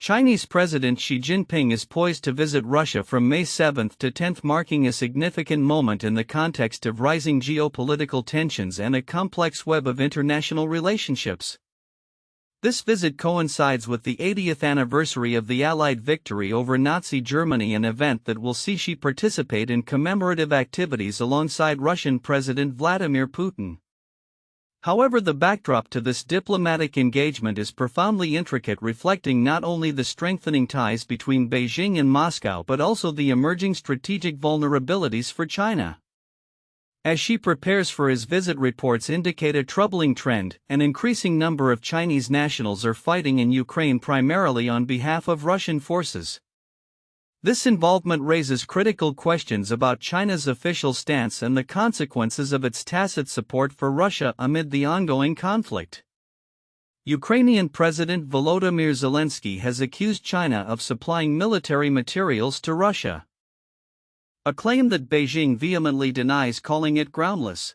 Chinese President Xi Jinping is poised to visit Russia from May 7 to 10, marking a significant moment in the context of rising geopolitical tensions and a complex web of international relationships. This visit coincides with the 80th anniversary of the Allied victory over Nazi Germany, an event that will see Xi participate in commemorative activities alongside Russian President Vladimir Putin. However, the backdrop to this diplomatic engagement is profoundly intricate, reflecting not only the strengthening ties between Beijing and Moscow but also the emerging strategic vulnerabilities for China. As Xi prepares for his visit, reports indicate a troubling trend. An increasing number of Chinese nationals are fighting in Ukraine primarily on behalf of Russian forces. This involvement raises critical questions about China's official stance and the consequences of its tacit support for Russia amid the ongoing conflict. Ukrainian President Volodymyr Zelensky has accused China of supplying military materials to Russia, a claim that Beijing vehemently denies, calling it groundless.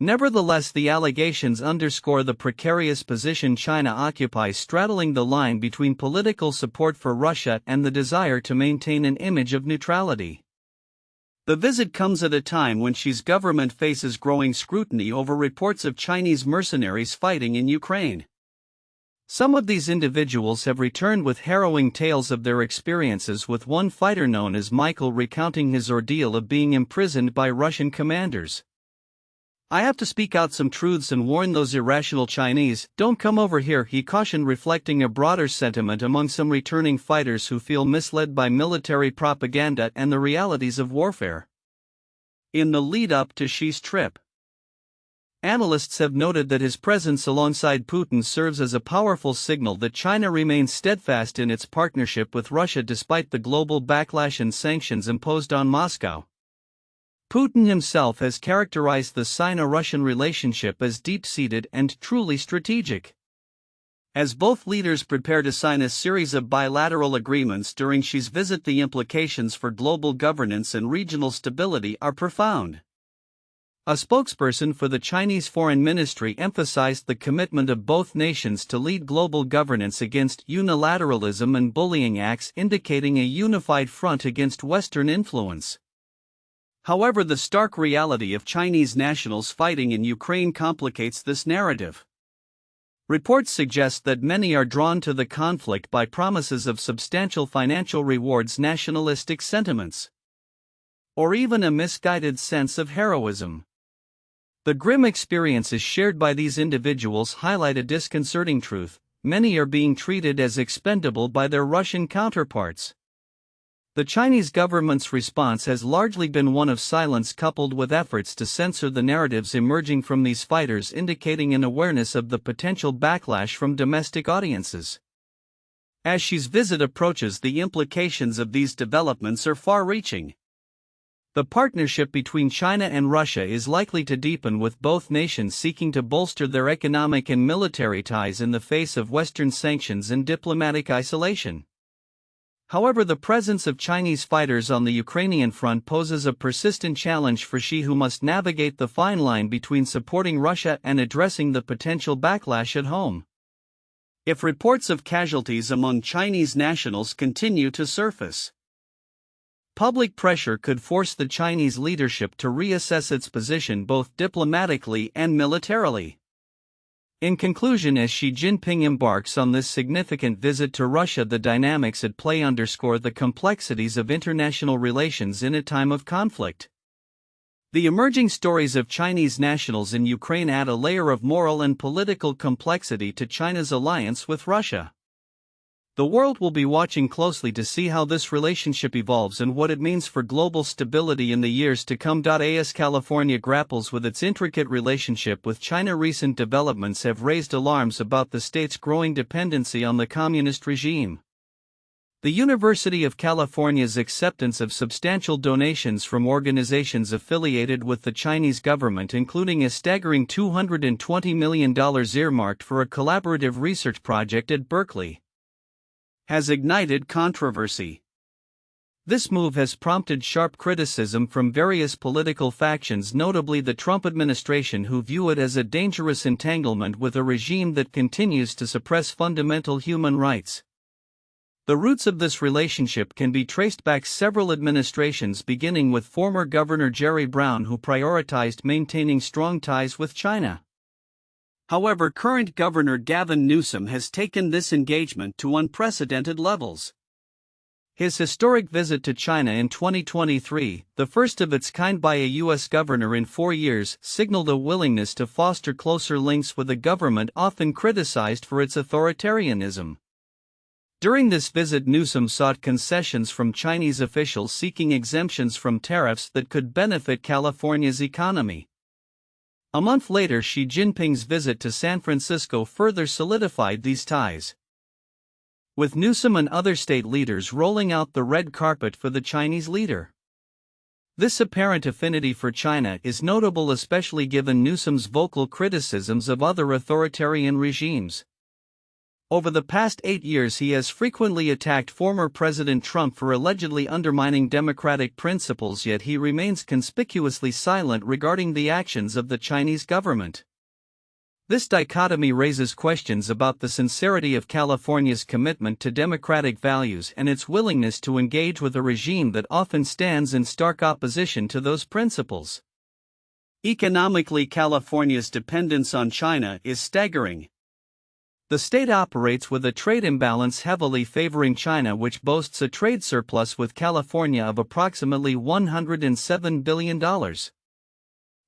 Nevertheless, the allegations underscore the precarious position China occupies, straddling the line between political support for Russia and the desire to maintain an image of neutrality. The visit comes at a time when Xi's government faces growing scrutiny over reports of Chinese mercenaries fighting in Ukraine. Some of these individuals have returned with harrowing tales of their experiences, with one fighter known as Michael recounting his ordeal of being imprisoned by Russian commanders. "I have to speak out some truths and warn those irrational Chinese, don't come over here," he cautioned, reflecting a broader sentiment among some returning fighters who feel misled by military propaganda and the realities of warfare. In the lead-up to Xi's trip, analysts have noted that his presence alongside Putin serves as a powerful signal that China remains steadfast in its partnership with Russia despite the global backlash and sanctions imposed on Moscow. Putin himself has characterized the Sino-Russian relationship as deep-seated and truly strategic. As both leaders prepare to sign a series of bilateral agreements during Xi's visit, the implications for global governance and regional stability are profound. A spokesperson for the Chinese Foreign Ministry emphasized the commitment of both nations to lead global governance against unilateralism and bullying acts, indicating a unified front against Western influence. However, the stark reality of Chinese nationals fighting in Ukraine complicates this narrative. Reports suggest that many are drawn to the conflict by promises of substantial financial rewards, nationalistic sentiments, or even a misguided sense of heroism. The grim experiences shared by these individuals highlight a disconcerting truth: many are being treated as expendable by their Russian counterparts. The Chinese government's response has largely been one of silence, coupled with efforts to censor the narratives emerging from these fighters, indicating an awareness of the potential backlash from domestic audiences. As Xi's visit approaches, the implications of these developments are far-reaching. The partnership between China and Russia is likely to deepen, with both nations seeking to bolster their economic and military ties in the face of Western sanctions and diplomatic isolation. However, the presence of Chinese fighters on the Ukrainian front poses a persistent challenge for Xi, who must navigate the fine line between supporting Russia and addressing the potential backlash at home. If reports of casualties among Chinese nationals continue to surface, public pressure could force the Chinese leadership to reassess its position both diplomatically and militarily. In conclusion, as Xi Jinping embarks on this significant visit to Russia, the dynamics at play underscore the complexities of international relations in a time of conflict. The emerging stories of Chinese nationals in Ukraine add a layer of moral and political complexity to China's alliance with Russia. The world will be watching closely to see how this relationship evolves and what it means for global stability in the years to come. As California grapples with its intricate relationship with China, recent developments have raised alarms about the state's growing dependency on the communist regime. The University of California's acceptance of substantial donations from organizations affiliated with the Chinese government, including a staggering $220 million earmarked for a collaborative research project at Berkeley, has ignited controversy. This move has prompted sharp criticism from various political factions, notably the Trump administration, who view it as a dangerous entanglement with a regime that continues to suppress fundamental human rights. The roots of this relationship can be traced back several administrations, beginning with former Governor Jerry Brown, who prioritized maintaining strong ties with China. However, current Governor Gavin Newsom has taken this engagement to unprecedented levels. His historic visit to China in 2023, the first of its kind by a U.S. governor in 4 years, signaled a willingness to foster closer links with a government often criticized for its authoritarianism. During this visit, Newsom sought concessions from Chinese officials seeking exemptions from tariffs that could benefit California's economy. A month later, Xi Jinping's visit to San Francisco further solidified these ties, with Newsom and other state leaders rolling out the red carpet for the Chinese leader. This apparent affinity for China is notable, especially given Newsom's vocal criticisms of other authoritarian regimes. Over the past 8 years, he has frequently attacked former President Trump for allegedly undermining democratic principles, yet he remains conspicuously silent regarding the actions of the Chinese government. This dichotomy raises questions about the sincerity of California's commitment to democratic values and its willingness to engage with a regime that often stands in stark opposition to those principles. Economically, California's dependence on China is staggering. The state operates with a trade imbalance heavily favoring China, which boasts a trade surplus with California of approximately $107 billion.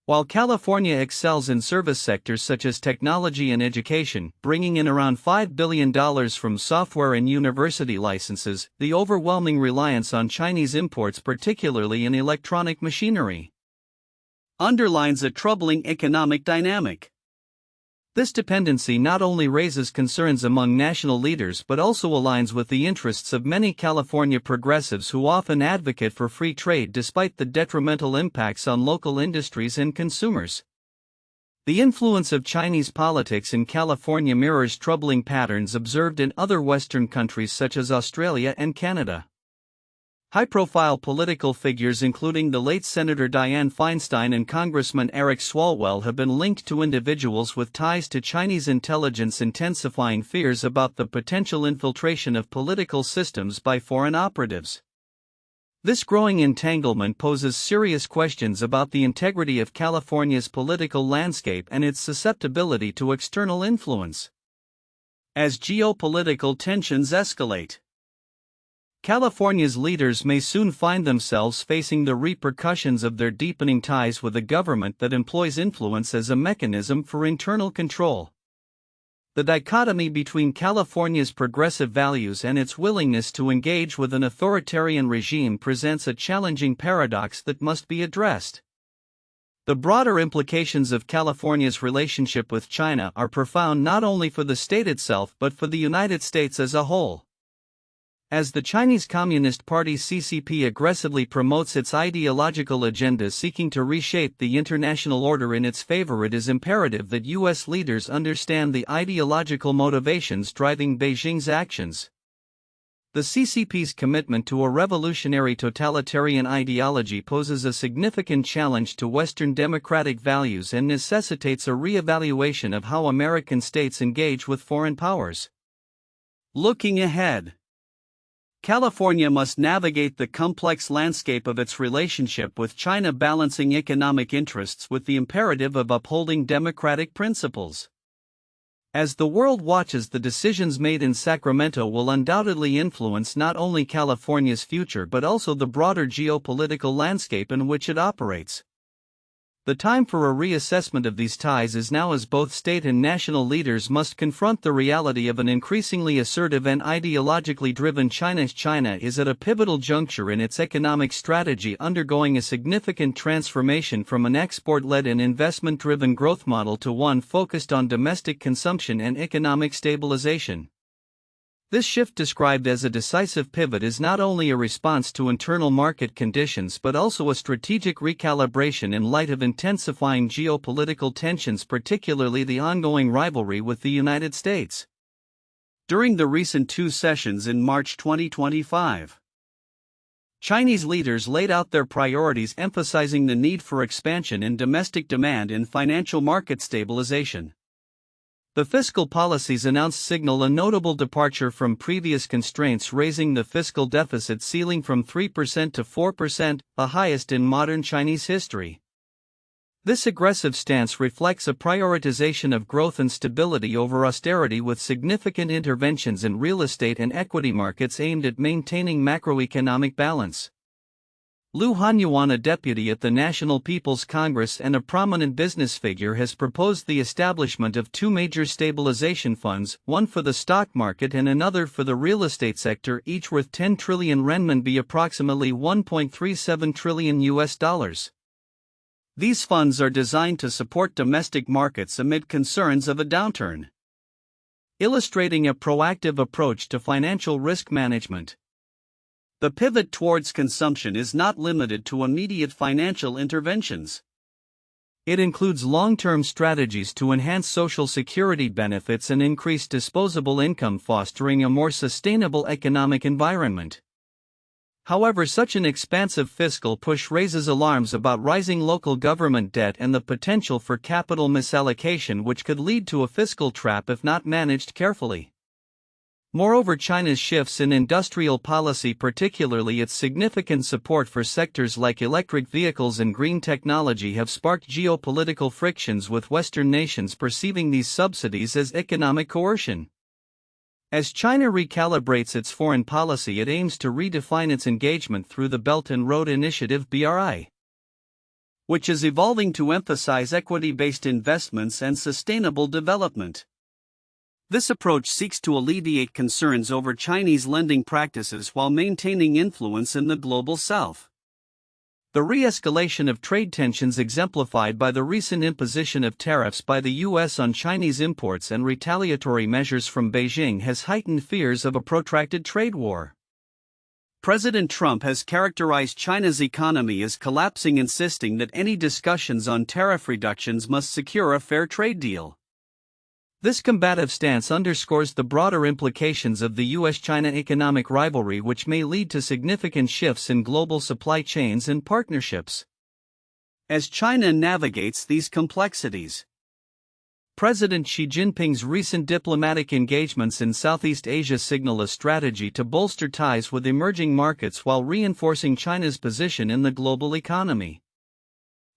While California excels in service sectors such as technology and education, bringing in around $5 billion from software and university licenses, the overwhelming reliance on Chinese imports, particularly in electronic machinery, underlines a troubling economic dynamic. This dependency not only raises concerns among national leaders but also aligns with the interests of many California progressives who often advocate for free trade despite the detrimental impacts on local industries and consumers. The influence of Chinese politics in California mirrors troubling patterns observed in other Western countries such as Australia and Canada. High-profile political figures including the late Senator Dianne Feinstein and Congressman Eric Swalwell have been linked to individuals with ties to Chinese intelligence, intensifying fears about the potential infiltration of political systems by foreign operatives. This growing entanglement poses serious questions about the integrity of California's political landscape and its susceptibility to external influence. As geopolitical tensions escalate, California's leaders may soon find themselves facing the repercussions of their deepening ties with a government that employs influence as a mechanism for internal control. The dichotomy between California's progressive values and its willingness to engage with an authoritarian regime presents a challenging paradox that must be addressed. The broader implications of California's relationship with China are profound not only for the state itself but for the United States as a whole. As the Chinese Communist Party (CCP) aggressively promotes its ideological agenda seeking to reshape the international order in its favor, it is imperative that U.S. leaders understand the ideological motivations driving Beijing's actions. The CCP's commitment to a revolutionary totalitarian ideology poses a significant challenge to Western democratic values and necessitates a re-evaluation of how American states engage with foreign powers. Looking ahead, California must navigate the complex landscape of its relationship with China, balancing economic interests with the imperative of upholding democratic principles. As the world watches, the decisions made in Sacramento will undoubtedly influence not only California's future but also the broader geopolitical landscape in which it operates. The time for a reassessment of these ties is now, as both state and national leaders must confront the reality of an increasingly assertive and ideologically driven China. China is at a pivotal juncture in its economic strategy, undergoing a significant transformation from an export-led and investment-driven growth model to one focused on domestic consumption and economic stabilization. This shift, described as a decisive pivot, is not only a response to internal market conditions but also a strategic recalibration in light of intensifying geopolitical tensions, particularly the ongoing rivalry with the United States. During the recent two sessions in March 2025, Chinese leaders laid out their priorities, emphasizing the need for expansion in domestic demand and financial market stabilization. The fiscal policies announced signal a notable departure from previous constraints, raising the fiscal deficit ceiling from 3% to 4%, the highest in modern Chinese history. This aggressive stance reflects a prioritization of growth and stability over austerity, with significant interventions in real estate and equity markets aimed at maintaining macroeconomic balance. Liu Hanyuan, a deputy at the National People's Congress and a prominent business figure, has proposed the establishment of two major stabilization funds, one for the stock market and another for the real estate sector, each worth 10 trillion renminbi, approximately $1.37 trillion. These funds are designed to support domestic markets amid concerns of a downturn, illustrating a proactive approach to financial risk management. The pivot towards consumption is not limited to immediate financial interventions. It includes long-term strategies to enhance social security benefits and increase disposable income, fostering a more sustainable economic environment. However, such an expansive fiscal push raises alarms about rising local government debt and the potential for capital misallocation, which could lead to a fiscal trap if not managed carefully. Moreover, China's shifts in industrial policy, particularly its significant support for sectors like electric vehicles and green technology, have sparked geopolitical frictions, with Western nations perceiving these subsidies as economic coercion. As China recalibrates its foreign policy, it aims to redefine its engagement through the Belt and Road Initiative (BRI), which is evolving to emphasize equity-based investments and sustainable development. This approach seeks to alleviate concerns over Chinese lending practices while maintaining influence in the global south. The re-escalation of trade tensions, exemplified by the recent imposition of tariffs by the U.S. on Chinese imports and retaliatory measures from Beijing, has heightened fears of a protracted trade war. President Trump has characterized China's economy as collapsing, insisting that any discussions on tariff reductions must secure a fair trade deal. This combative stance underscores the broader implications of the U.S.-China economic rivalry, which may lead to significant shifts in global supply chains and partnerships. As China navigates these complexities, President Xi Jinping's recent diplomatic engagements in Southeast Asia signal a strategy to bolster ties with emerging markets while reinforcing China's position in the global economy.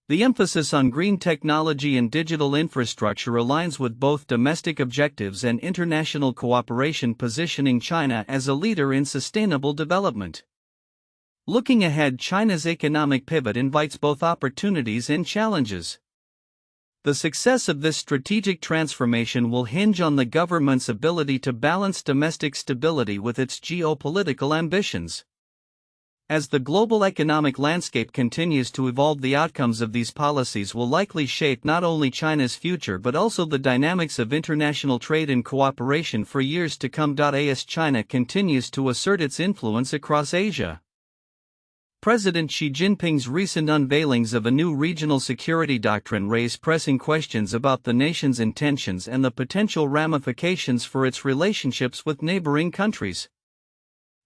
The emphasis on green technology and digital infrastructure aligns with both domestic objectives and international cooperation, positioning China as a leader in sustainable development. Looking ahead, China's economic pivot invites both opportunities and challenges. The success of this strategic transformation will hinge on the government's ability to balance domestic stability with its geopolitical ambitions. As the global economic landscape continues to evolve, the outcomes of these policies will likely shape not only China's future but also the dynamics of international trade and cooperation for years to come. As China continues to assert its influence across Asia, President Xi Jinping's recent unveilings of a new regional security doctrine raise pressing questions about the nation's intentions and the potential ramifications for its relationships with neighboring countries.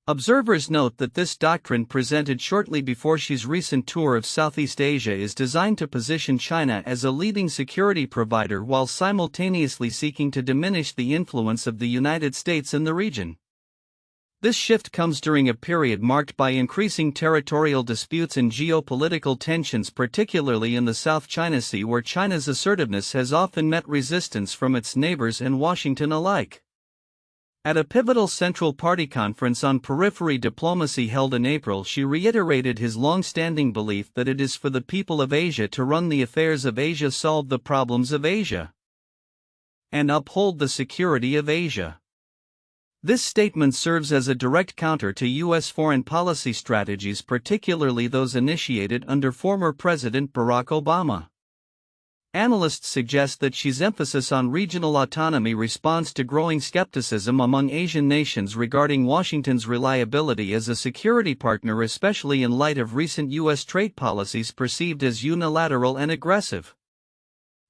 Observers note that this doctrine, presented shortly before Xi's recent tour of Southeast Asia, is designed to position China as a leading security provider while simultaneously seeking to diminish the influence of the United States in the region. This shift comes during a period marked by increasing territorial disputes and geopolitical tensions, particularly in the South China Sea, where China's assertiveness has often met resistance from its neighbors and Washington alike. At a pivotal Central Party conference on periphery diplomacy held in April, Xi reiterated his long-standing belief that it is for the people of Asia to run the affairs of Asia, solve the problems of Asia, and uphold the security of Asia. This statement serves as a direct counter to U.S. foreign policy strategies, particularly those initiated under former President Barack Obama. Analysts suggest that Xi's emphasis on regional autonomy responds to growing skepticism among Asian nations regarding Washington's reliability as a security partner, especially in light of recent U.S. trade policies perceived as unilateral and aggressive.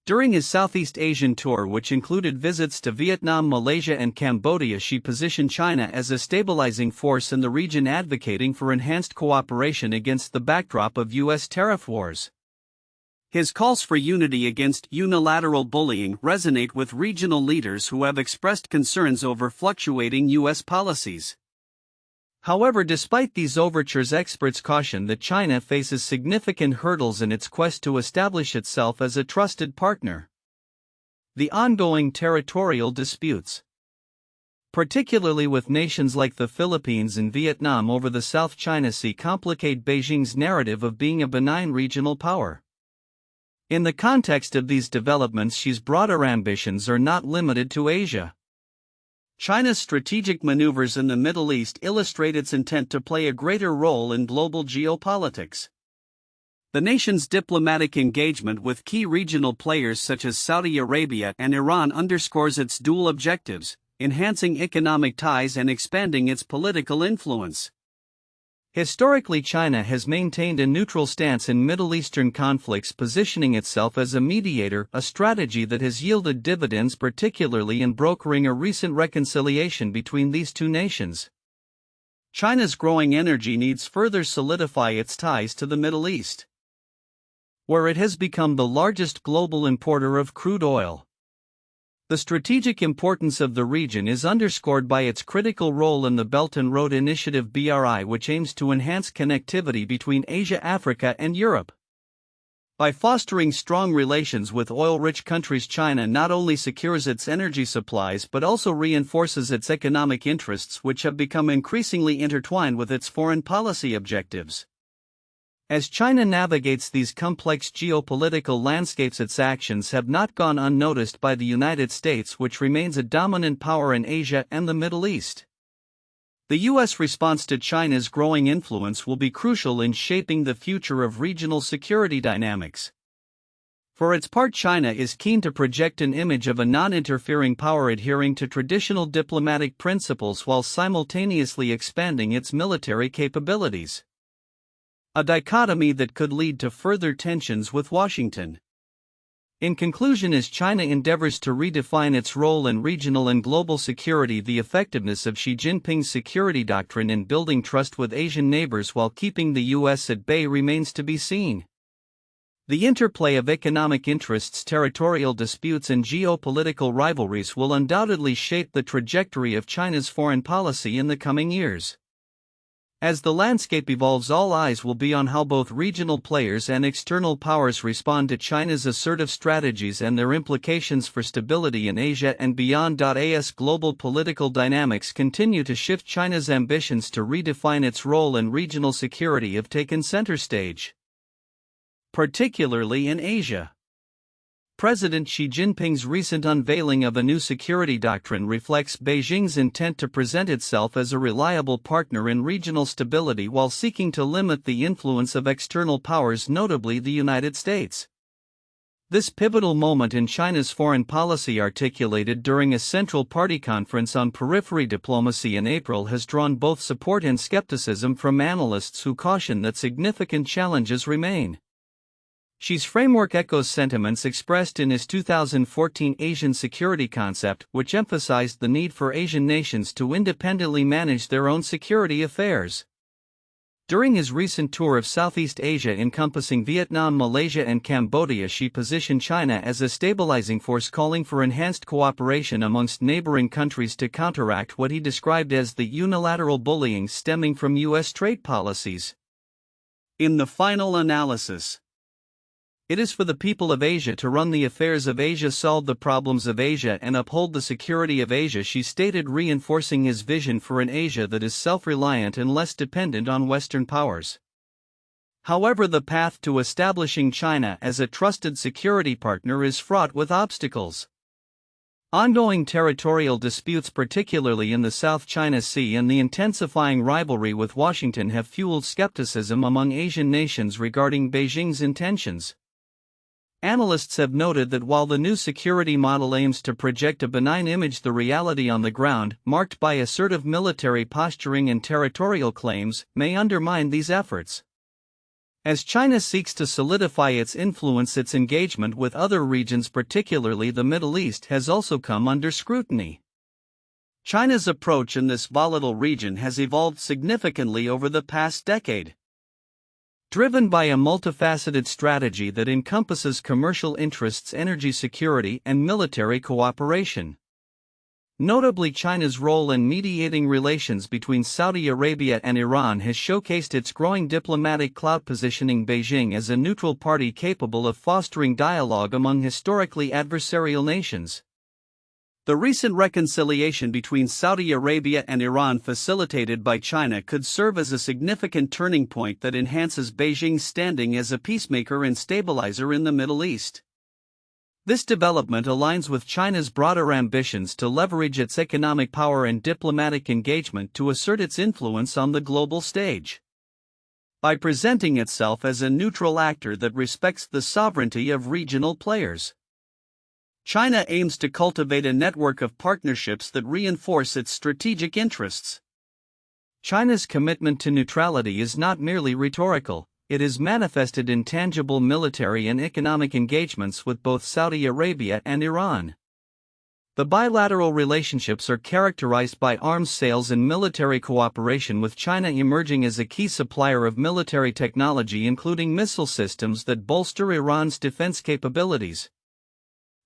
During his Southeast Asian tour, which included visits to Vietnam, Malaysia, and Cambodia, Xi positioned China as a stabilizing force in the region, advocating for enhanced cooperation against the backdrop of U.S. tariff wars. His calls for unity against unilateral bullying resonate with regional leaders who have expressed concerns over fluctuating U.S. policies. However, despite these overtures, experts caution that China faces significant hurdles in its quest to establish itself as a trusted partner. The ongoing territorial disputes, particularly with nations like the Philippines and Vietnam over the South China Sea, complicate Beijing's narrative of being a benign regional power. In the context of these developments, Xi's broader ambitions are not limited to Asia. China's strategic maneuvers in the Middle East illustrate its intent to play a greater role in global geopolitics. The nation's diplomatic engagement with key regional players such as Saudi Arabia and Iran underscores its dual objectives, enhancing economic ties and expanding its political influence. Historically, China has maintained a neutral stance in Middle Eastern conflicts, positioning itself as a mediator, a strategy that has yielded dividends, particularly in brokering a recent reconciliation between these two nations. China's growing energy needs further solidify its ties to the Middle East, where it has become the largest global importer of crude oil. The strategic importance of the region is underscored by its critical role in the Belt and Road Initiative (BRI), which aims to enhance connectivity between Asia, Africa, and Europe. By fostering strong relations with oil-rich countries, China not only secures its energy supplies but also reinforces its economic interests, which have become increasingly intertwined with its foreign policy objectives. As China navigates these complex geopolitical landscapes, its actions have not gone unnoticed by the United States, which remains a dominant power in Asia and the Middle East. The U.S. response to China's growing influence will be crucial in shaping the future of regional security dynamics. For its part, China is keen to project an image of a non-interfering power adhering to traditional diplomatic principles while simultaneously expanding its military capabilities. A dichotomy that could lead to further tensions with Washington. In conclusion, as China endeavors to redefine its role in regional and global security, the effectiveness of Xi Jinping's security doctrine in building trust with Asian neighbors while keeping the U.S. at bay remains to be seen. The interplay of economic interests, territorial disputes, and geopolitical rivalries will undoubtedly shape the trajectory of China's foreign policy in the coming years. As the landscape evolves, all eyes will be on how both regional players and external powers respond to China's assertive strategies and their implications for stability in Asia and beyond. As global political dynamics continue to shift, China's ambitions to redefine its role in regional security have taken center stage, particularly in Asia. President Xi Jinping's recent unveiling of a new security doctrine reflects Beijing's intent to present itself as a reliable partner in regional stability while seeking to limit the influence of external powers, notably the United States. This pivotal moment in China's foreign policy, articulated during a Central Party conference on periphery diplomacy in April, has drawn both support and skepticism from analysts who caution that significant challenges remain. Xi's framework echoes sentiments expressed in his 2014 Asian Security Concept, which emphasized the need for Asian nations to independently manage their own security affairs. During his recent tour of Southeast Asia encompassing Vietnam, Malaysia, and Cambodia, Xi positioned China as a stabilizing force, calling for enhanced cooperation amongst neighboring countries to counteract what he described as the unilateral bullying stemming from U.S. trade policies. In the final analysis, it is for the people of Asia to run the affairs of Asia, solve the problems of Asia, and uphold the security of Asia, Xi stated, reinforcing his vision for an Asia that is self-reliant and less dependent on Western powers. However, the path to establishing China as a trusted security partner is fraught with obstacles. Ongoing territorial disputes, particularly in the South China Sea, and the intensifying rivalry with Washington have fueled skepticism among Asian nations regarding Beijing's intentions. Analysts have noted that while the new security model aims to project a benign image, the reality on the ground, marked by assertive military posturing and territorial claims, may undermine these efforts. As China seeks to solidify its influence, its engagement with other regions, particularly the Middle East, has also come under scrutiny. China's approach in this volatile region has evolved significantly over the past decade. driven by a multifaceted strategy that encompasses commercial interests, energy security, and military cooperation. Notably, China's role in mediating relations between Saudi Arabia and Iran has showcased its growing diplomatic clout, positioning Beijing as a neutral party capable of fostering dialogue among historically adversarial nations. The recent reconciliation between Saudi Arabia and Iran, facilitated by China, could serve as a significant turning point that enhances Beijing's standing as a peacemaker and stabilizer in the Middle East. This development aligns with China's broader ambitions to leverage its economic power and diplomatic engagement to assert its influence on the global stage. By presenting itself as a neutral actor that respects the sovereignty of regional players, China aims to cultivate a network of partnerships that reinforce its strategic interests. China's commitment to neutrality is not merely rhetorical. It is manifested in tangible military and economic engagements with both Saudi Arabia and Iran. The bilateral relationships are characterized by arms sales and military cooperation, with China emerging as a key supplier of military technology, including missile systems that bolster Iran's defense capabilities.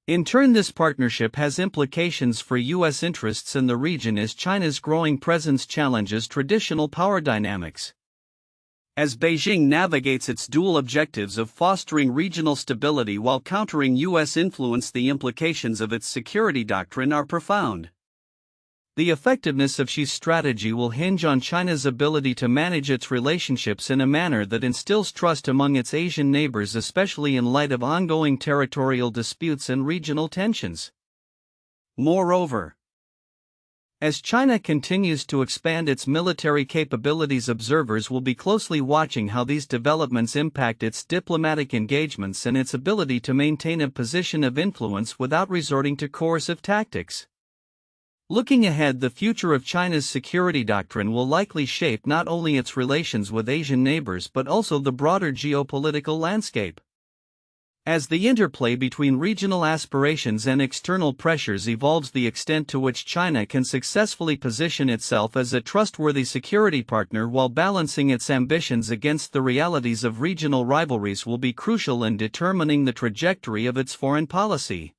In turn, this partnership has implications for U.S. interests in the region as China's growing presence challenges traditional power dynamics. As Beijing navigates its dual objectives of fostering regional stability while countering U.S. influence, the implications of its security doctrine are profound. The effectiveness of Xi's strategy will hinge on China's ability to manage its relationships in a manner that instills trust among its Asian neighbors, especially in light of ongoing territorial disputes and regional tensions. Moreover, as China continues to expand its military capabilities, observers will be closely watching how these developments impact its diplomatic engagements and its ability to maintain a position of influence without resorting to coercive tactics. Looking ahead, the future of China's security doctrine will likely shape not only its relations with Asian neighbors but also the broader geopolitical landscape. As the interplay between regional aspirations and external pressures evolves, the extent to which China can successfully position itself as a trustworthy security partner while balancing its ambitions against the realities of regional rivalries will be crucial in determining the trajectory of its foreign policy.